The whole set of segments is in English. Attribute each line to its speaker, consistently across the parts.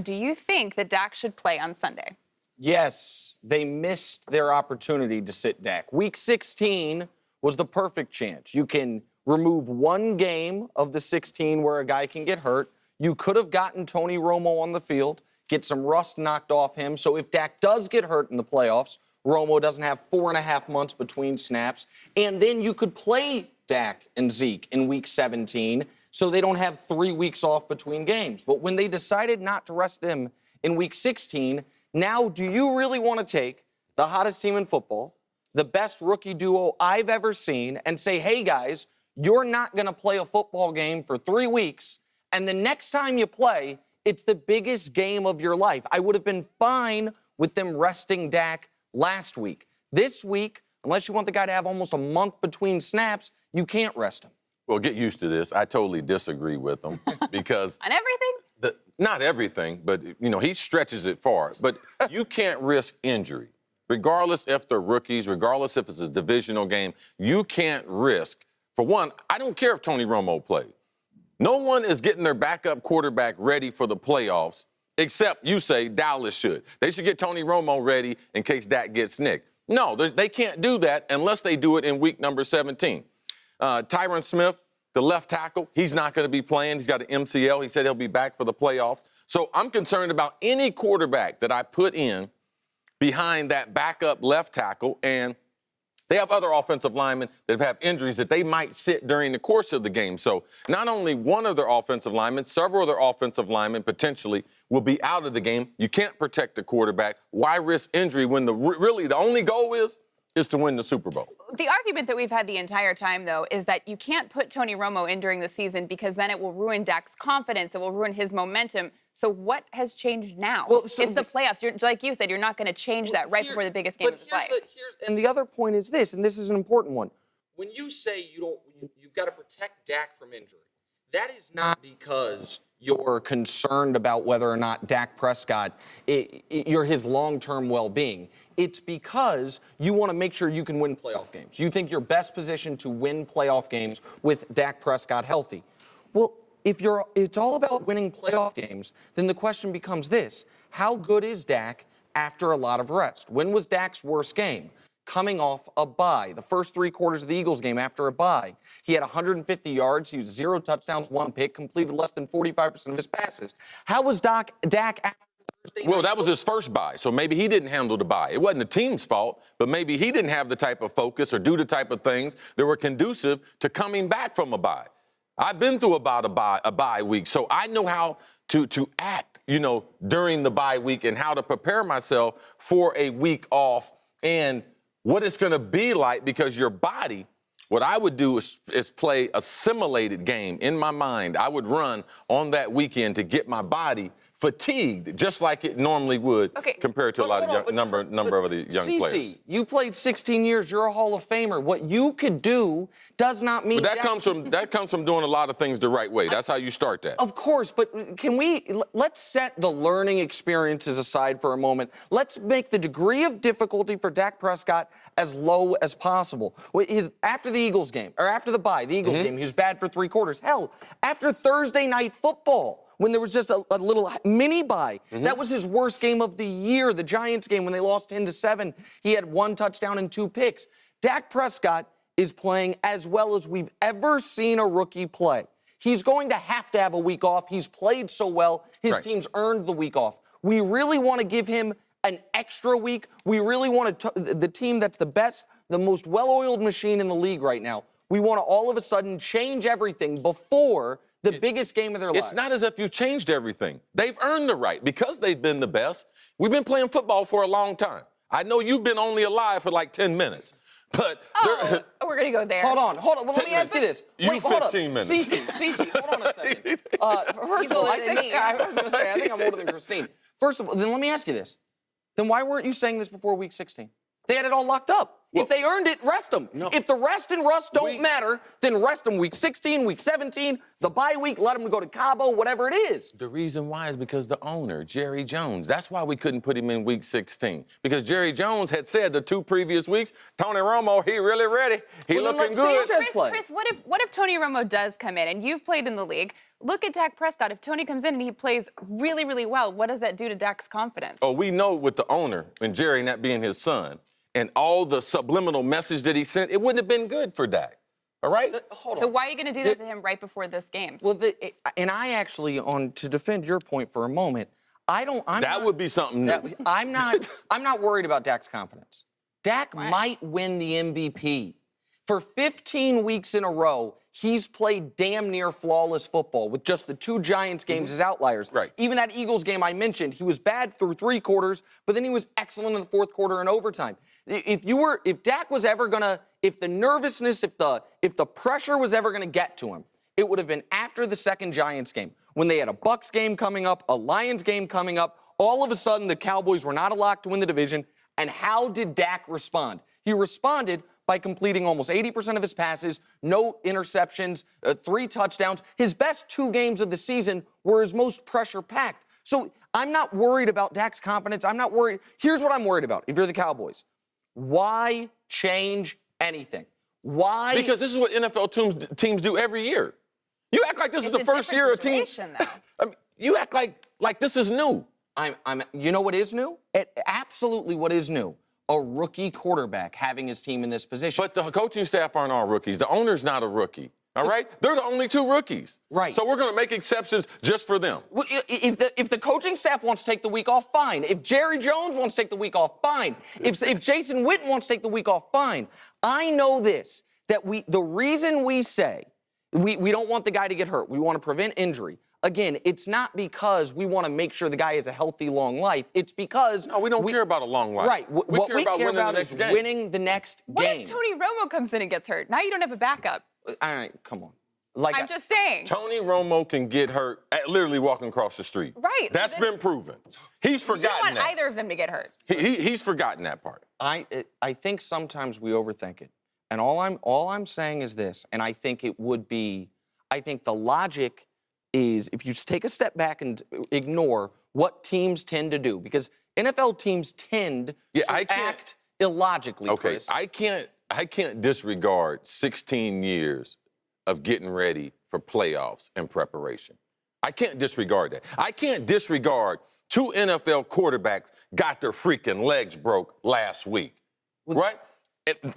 Speaker 1: Do you think that Dak should play on Sunday?
Speaker 2: Yes, they missed their opportunity to sit Dak. Week 16 was the perfect chance. You can remove one game of the 16 where a guy can get hurt. You could have gotten Tony Romo on the field, get some rust knocked off him. So if Dak does get hurt in the playoffs, Romo doesn't have 4.5 months between snaps. And then you could play Dak and Zeke in week 17 so they don't have 3 weeks off between games. But when they decided not to rest them in week 16, now do you really want to take the hottest team in football, the best rookie duo I've ever seen, and say, hey, guys, you're not going to play a football game for 3 weeks, and the next time you play, it's the biggest game of your life? I would have been fine with them resting Dak last week. This week, unless you want the guy to have almost a month between snaps, you can't rest him.
Speaker 3: Well, get used to this. I totally disagree with them because...
Speaker 1: On everything?
Speaker 3: Not everything, but, he stretches it far. But you can't risk injury. Regardless if they're rookies, regardless if it's a divisional game, you can't risk. For one, I don't care if Tony Romo plays. No one is getting their backup quarterback ready for the playoffs, except you say Dallas should. They should get Tony Romo ready in case Dak gets nicked. No, they can't do that unless they do it in week number 17. Tyron Smith, the left tackle, he's not going to be playing. He's got an MCL. He said he'll be back for the playoffs. So I'm concerned about any quarterback that I put in behind that backup left tackle, and they have other offensive linemen that have injuries that they might sit during the course of the game. So not only one of their offensive linemen, several of their offensive linemen potentially will be out of the game. You can't protect the quarterback. Why risk injury when really the only goal is to win the Super Bowl?
Speaker 1: The argument that we've had the entire time, though, is that you can't put Tony Romo in during the season because then it will ruin Dak's confidence. It will ruin his momentum. So what has changed now? Well, it's the playoffs. Like you said, you're not going to change that right before the biggest game of his life.
Speaker 2: And the other point is this, and this is an important one. When you say you've got to protect Dak from injury, that is not because you're concerned about whether or not Dak Prescott, you're his long-term well-being. It's because you want to make sure you can win playoff games. You think you're best positioned to win playoff games with Dak Prescott healthy. Well, if it's all about winning playoff games, then the question becomes this: how good is Dak after a lot of rest? When was Dak's worst game? Coming off a bye. The first 3 quarters of the Eagles game after a bye. He had 150 yards. He was 0 touchdowns, 1 pick, completed less than 45% of his passes. How was Dak after Thursday?
Speaker 3: Well, that was his first bye, so maybe he didn't handle the bye. It wasn't the team's fault, but maybe he didn't have the type of focus or do the type of things that were conducive to coming back from a bye. I've been through about a bye week, so I know how to act, during the bye week and how to prepare myself for a week off and what it's going to be like, because your body, what I would do is play a simulated game in my mind. I would run on that weekend to get my body fatigued, just like it normally would, compared to a lot of number of other young players.
Speaker 2: You played 16 years. You're a Hall of Famer. What you could do does not mean
Speaker 3: that comes from doing a lot of things the right way. That's how you start that.
Speaker 2: Of course, but let's set the learning experiences aside for a moment. Let's make the degree of difficulty for Dak Prescott as low as possible. After the Eagles game, or after the bye, the Eagles game, he was bad for 3 quarters. Hell, after Thursday night football, when there was just a little mini bye. That was his worst game of the year, the Giants game, when they lost 10-7. He had 1 touchdown and 2 picks. Dak Prescott is playing as well as we've ever seen a rookie play. He's going to have a week off. He's played so well. His team's earned the week off. We really want to give him an extra week. We really want the team that's the best, the most well-oiled machine in the league right now. We want to all of a sudden change everything before the biggest game of their lives.
Speaker 3: It's not as if you changed everything. They've earned the right because they've been the best. We've been playing football for a long time. I know you've been only alive for like 10 minutes, but...
Speaker 1: we're going to go there.
Speaker 2: Hold on. Well, let me ask you this.
Speaker 3: You 15 minutes.
Speaker 2: Cece, hold on a second. First of all, I think I'm older than Kristine. First of all, then let me ask you this. Then why weren't you saying this before week 16? They had it all locked up. Well, if they earned it, rest them. No. If the rest and rust don't matter, then rest them week 16, week 17, the bye week, let them go to Cabo, whatever it is.
Speaker 3: The reason why is because the owner, Jerry Jones, that's why we couldn't put him in week 16. Because Jerry Jones had said the 2 previous weeks, Tony Romo, he really ready. He looking good.
Speaker 1: Cris, what if Tony Romo does come in, and you've played in the league? look at Dak Prescott. If Tony comes in and he plays really, really well, what does that do to Dak's confidence?
Speaker 3: Oh, we know with the owner and Jerry not being his son and all the subliminal message that he sent, it wouldn't have been good for Dak. All right?
Speaker 2: Hold on.
Speaker 1: So why are you going to do that to him right before this game?
Speaker 2: Well, and I actually, to defend your point for a moment, that
Speaker 3: would be something new.
Speaker 2: I'm not worried about Dak's confidence. Dak might win the MVP. For 15 weeks in a row, he's played damn near flawless football with just the 2 Giants games as outliers.
Speaker 3: Right.
Speaker 2: Even that Eagles game I mentioned, he was bad through 3 quarters, but then he was excellent in the 4th quarter and overtime. If Dak was ever gonna, if the nervousness, if the pressure was ever gonna get to him, it would have been after the 2nd Giants game when they had a Bucs game coming up, a Lions game coming up. All of a sudden, the Cowboys were not a lock to win the division. And how did Dak respond? He responded by completing almost 80% of his passes, no interceptions, 3 touchdowns. His best 2 games of the season were his most pressure-packed. So I'm not worried about Dak's confidence. I'm not worried. Here's what I'm worried about if you're the Cowboys. Why change anything? Why?
Speaker 3: Because this is what NFL teams do every year. You act like this is the first year a team. I mean, you act like this is new.
Speaker 2: You know what is new? Absolutely what is new. A rookie quarterback having his team in this position.
Speaker 3: But the coaching staff aren't all rookies. The owner's not a rookie. All right? They're the only 2 rookies.
Speaker 2: Right.
Speaker 3: So we're going to make exceptions just for them.
Speaker 2: Well, if the coaching staff wants to take the week off, fine. If Jerry Jones wants to take the week off, fine. If Jason Witten wants to take the week off, fine. I know this, that the reason we say we don't want the guy to get hurt, we want to prevent injury. Again, it's not because we want to make sure the guy has a healthy, long life. It's because...
Speaker 3: No, we don't care about a long life.
Speaker 2: Right.
Speaker 3: What we care about is
Speaker 2: winning the next game.
Speaker 1: What if Tony Romo comes in and gets hurt? Now you don't have a backup.
Speaker 2: All right, come on.
Speaker 1: I'm just saying.
Speaker 3: Tony Romo can get hurt at literally walking across the street.
Speaker 1: Right.
Speaker 3: That's been proven. He's forgotten that.
Speaker 1: You don't want either of them to get hurt.
Speaker 3: He's forgotten that part.
Speaker 2: I think sometimes we overthink it. And all I'm saying is this, and I think the logic is if you take a step back and ignore what teams tend to do, because NFL teams tend to act illogically,
Speaker 3: okay,
Speaker 2: Chris.
Speaker 3: I can't disregard 16 years of getting ready for playoffs and preparation. I can't disregard that. I can't disregard 2 NFL quarterbacks got their freaking legs broke last week, right?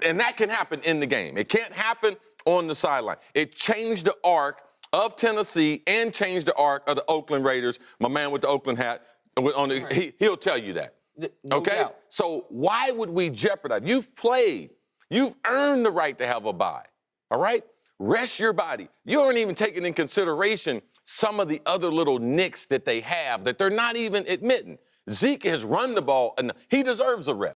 Speaker 3: And that can happen in the game. It can't happen on the sideline. It changed the arc of Tennessee and changed the arc of the Oakland Raiders. My man with the Oakland hat, he'll tell you that. Okay?
Speaker 2: doubt.
Speaker 3: So why would we jeopardize? You've played. You've earned the right to have a bye. All right? Rest your body. You aren't even taking in consideration some of the other little nicks that they have that they're not even admitting. Zeke has run the ball, and he deserves a rep.